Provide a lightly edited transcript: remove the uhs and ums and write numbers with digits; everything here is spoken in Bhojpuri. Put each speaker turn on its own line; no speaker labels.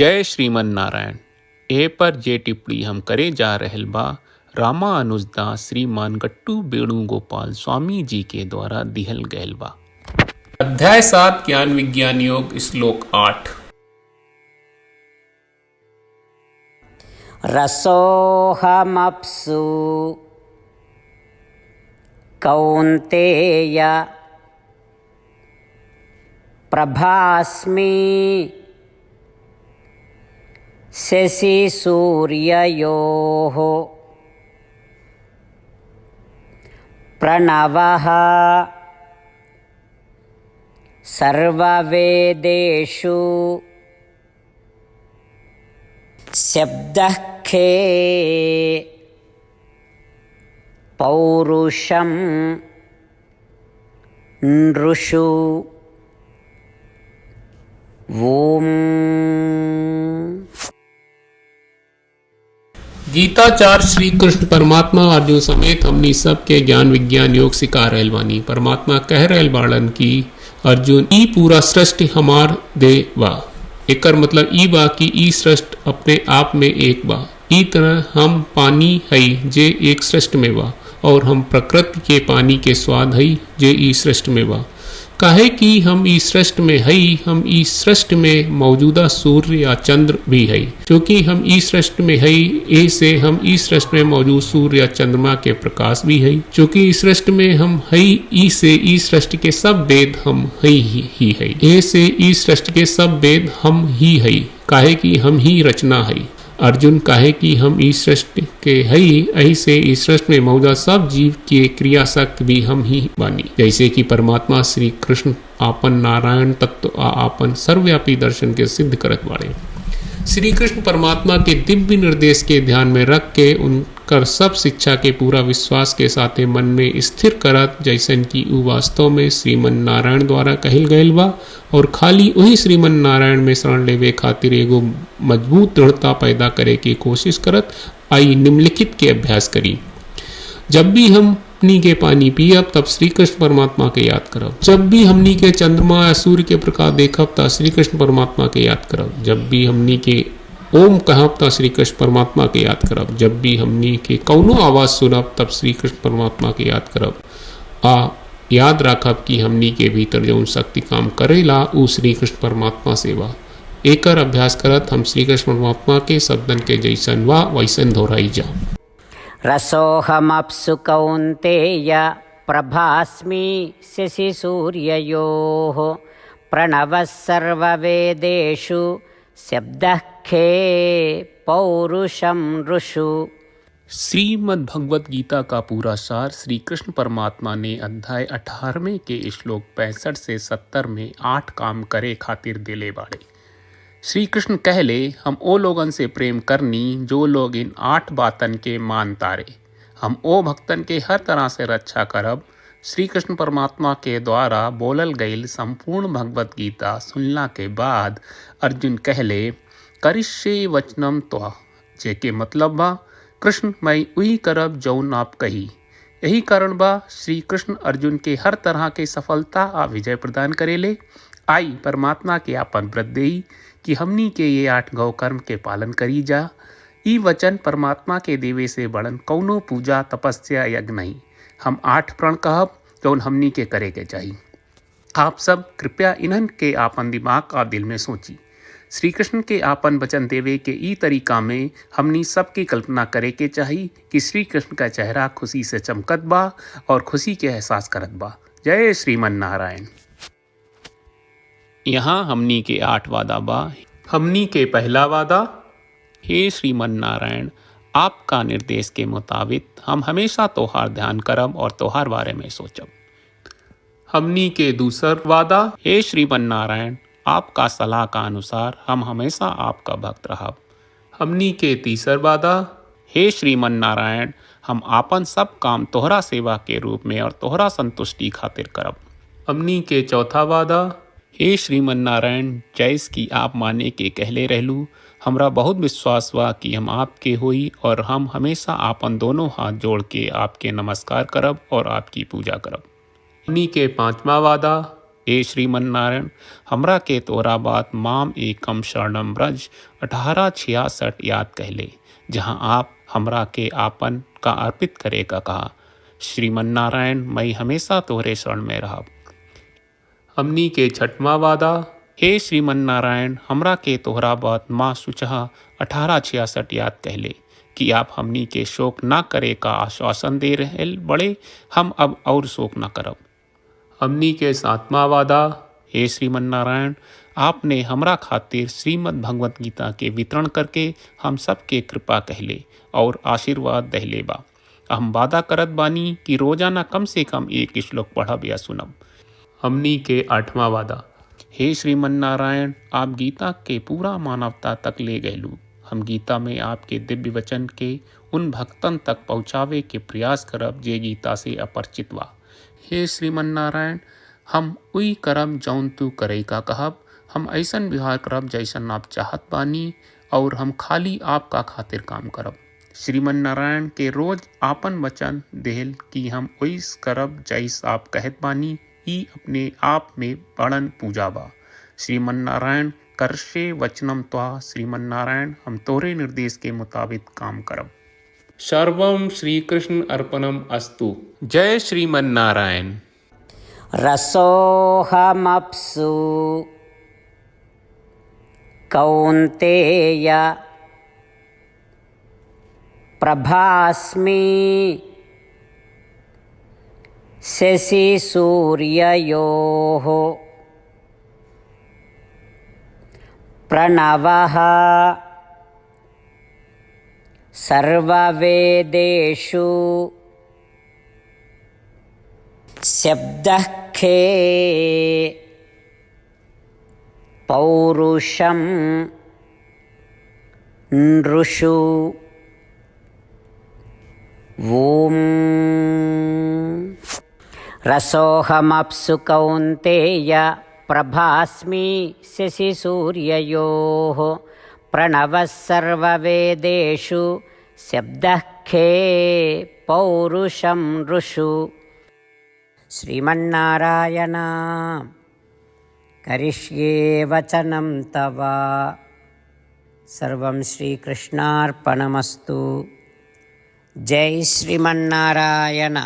जय श्रीमन नारायण। ए पर जे टिप्पणी हम करे जा रहल बा रामानुजदास श्रीमान गट्टू वेणुगोपाल स्वामी जी के द्वारा दिहल गयल बा। अध्याय 7 ज्ञान विज्ञान योग श्लोक 8।
रसोऽहमप्सु कौन्तेय प्रभास्मि शशिसूर्ययोः प्रणवः सर्ववेदेषु शब्दः खे पौरुषं नृषु ॐ।
गीताचार्य श्री कृष्ण परमात्मा अर्जुन समेत हमनी सब के ज्ञान विज्ञान योग सिखा रहल बानी। परमात्मा कह रहल बाड़न की अर्जुन ई पूरा सृष्टि हमार दे बा। एकर मतलब ई बा कि ई सृष्टि अपने आप में एक बा। ई तरह हम पानी हई जे एक सृष्टि में बा और हम प्रकृति के पानी के स्वाद हई जे ई सृष्टि में बा। काहे कि हम ई सृष्टि में हई, हम ई सृष्टि में मौजूदा सूर्य या चंद्र भी हई। क्योंकि हम ई सृष्टि में हई ए से हम ई सृष्टि में मौजूद सूर्य या चंद्रमा के प्रकाश भी हई। क्योंकि ई सृष्टि में हम हई ई से ई सृष्टि के सब वेद हम हई ही हई। ए से ई सृष्टि के सब वेद हम ही हई। काहे कि हम ही रचना हई। अर्जुन काहे कि हम ई सृष्टि के हई, यही से ई सृष्टि में मौजूदा सब जीव के क्रिया शक्ति भी हम ही बानी। जैसे कि परमात्मा श्री कृष्ण आपन नारायण तत्व आपन सर्वव्यापी दर्शन के सिद्ध करत बाड़े। श्री कृष्ण परमात्मा के दिव्य निर्देश के ध्यान में रख के उनकर सब शिक्षा के पूरा विश्वास के साथे मन में स्थिर करत, जैसन कि उ वास्तव में श्रीमन नारायण द्वारा कहल गयल बा और खाली वही श्रीमन नारायण में शरण लेवे खातिर एगो मजबूत दृढ़ता पैदा करे की कोशिश करत आई निम्नलिखित के अभ्यास करी। जब भी हम हमनी के पानी पियब तब श्री कृष्ण परमात्मा के याद करब। जब भी हमनी के चंद्रमा या सूर्य के प्रकाश देखब तब श्री कृष्ण परमात्मा के याद करब। जब भी हमनी के ओम कहब तब श्री कृष्ण परमात्मा के याद करब। जब भी हमनी के कौनो आवाज सुनब तब श्री कृष्ण परमात्मा के याद करब। याद रखब कि हमनी के भीतर जौन शक्ति काम करेला उ श्री कृष्ण परमात्मा से बा। एकर अभ्यास करत हम श्री कृष्ण परमात्मा के शब्दन के जैसन वा वैसन दोहराई जा।
रसोऽहमप्सु कौन्तेय प्रभास्मि शशिसूर्ययोः प्रणवः सर्ववेदेषु शब्दः खे पौरुषं नृषु।
श्रीमद् भगवत गीता का पूरा सार श्री कृष्ण परमात्मा ने अध्याय 18वें के श्लोक 65 से 70 में 8 काम करे खातिर दिले बाड़े। श्री कृष्ण कहले हम ओ लोगन से प्रेम करनी जो लोग इन 8 बातन के मान तारे। हम ओ भक्तन के हर तरह से रक्षा करब। श्री कृष्ण परमात्मा के द्वारा बोलल गईल संपूर्ण भगवत गीता सुनला के बाद अर्जुन कहले करिष्ये वचनम त्वा, जेके मतलब बा कृष्ण मैं उही करब जौन आप कही। यही कारण बा श्री कृष्ण अर्जुन के हर तरह के सफलता आ विजय प्रदान करेले। आई परमात्मा के आपन व्रत देई कि हमनी के ये 8 गौ कर्म के पालन करी जा। ई वचन परमात्मा के देवे से बड़न कौनो पूजा तपस्या यज्ञ नहीं। हम 8 प्रण कहब जौन हमनी के करे के चाहिए। आप सब कृपया इन्हन के आपन दिमाग और दिल में सोची। श्री कृष्ण के आपन वचन देवे के ई तरीका में हमनी सबकी कल्पना करे के चाहिए कि श्री कृष्ण का चेहरा खुशी से चमकत बा और खुशी के एहसास करत बा। जय श्रीमन नारायण। यहाँ हमनी के 8 वादा बा। हमनी के पहला वादा, हे श्रीमन नारायण आपका निर्देश के मुताबिक हम हमेशा तोहार ध्यान करब और तोहार बारे में सोचब। हमनी के दूसर वादा, हे श्रीमन नारायण आपका सलाह का अनुसार हम हमेशा आपका भक्त रहब। हमनी के तीसर वादा, हे श्रीमन नारायण हम आपन सब काम तोहरा सेवा के रूप में और तोहरा संतुष्टि खातिर करब। हमनी के चौथा वादा, हे श्रीमन नारायण जैस की आप माने के कहले रहलू, हमरा बहुत विश्वास बा कि हम आपके होई और हम हमेशा आपन दोनों हाथ जोड़ के आपके नमस्कार करब और आपकी पूजा करब। हमनी के 5वां वादा, हे श्रीमन्नारायण, हमरा के तोरा बात माम एकम शरणम ब्रज 1866 याद कहले, जहाँ आप हमरा के आपन का अर्पित करे का कहा। श्रीमन्नारायण, मैं हमेशा तोरे शरण में रहा। हमनी के छठवां वादा। हे श्रीमन्नारायण, हमरा के तोहरा बात माँ सुचहा 1866 याद कहले कि आप हमनी के शोक ना करे का आश्वासन दे रहे बड़े, हम अब और शोक ना करब। हमनी के सातवां वादा। हे श्रीमन्नारायण, आपने हमरा खातिर श्रीमद् भगवत गीता के वितरण करके हम सबके कृपा कहले और आशीर्वाद दहले बा। हम वादा करत बानी कि रोजाना कम से कम एक श्लोक पढ़ब या सुनब। हमनी के आठवां वादा। हे श्रीमन्नारायण, आप गीता के पूरा मानवता तक ले गयलू। हम गीता में आपके दिव्य वचन के उन भक्तन तक पहुँचावे के प्रयास करब जे गीता से अपरिचित बा। हे श्रीमन्नारायण, हम उई करब जौन तू करे का कहब। हम ऐसन व्यवहार करब जैसन आप चाहत बानी और हम खाली आपका खातिर काम करब। श्रीमन्नारायण के रोज आपन वचन देहल कि हम ओइस करब जैस आप कहत बानी, ई अपने आप में बड़न पूजा बा। श्रीमन्नारायण, करशे वचनम त्वा। श्रीमन्नारायण, हम तोरे निर्देश के मुताबिक काम करब। सर्वम श्री कृष्ण अर्पणम अस्तु। जय श्रीमन्नारायण।
रसोऽहमप्सु कौन्तेय प्रभास्मि शशिसूर्ययोः प्रणवः सर्ववेदेषु शब्दः खे पौरुषं नृषु ॐ रसोऽहमप्सु कौन्तेय प्रभास्मि शशिसूर्ययोः प्रणवः सर्ववेदेषु शब्दः खे पौरुषं नृषु। श्रीमन्नारायण, करिष्ये वचनं तव। सर्वं श्रीकृष्णार्पणमस्तु। जय श्रीमन्नारायण।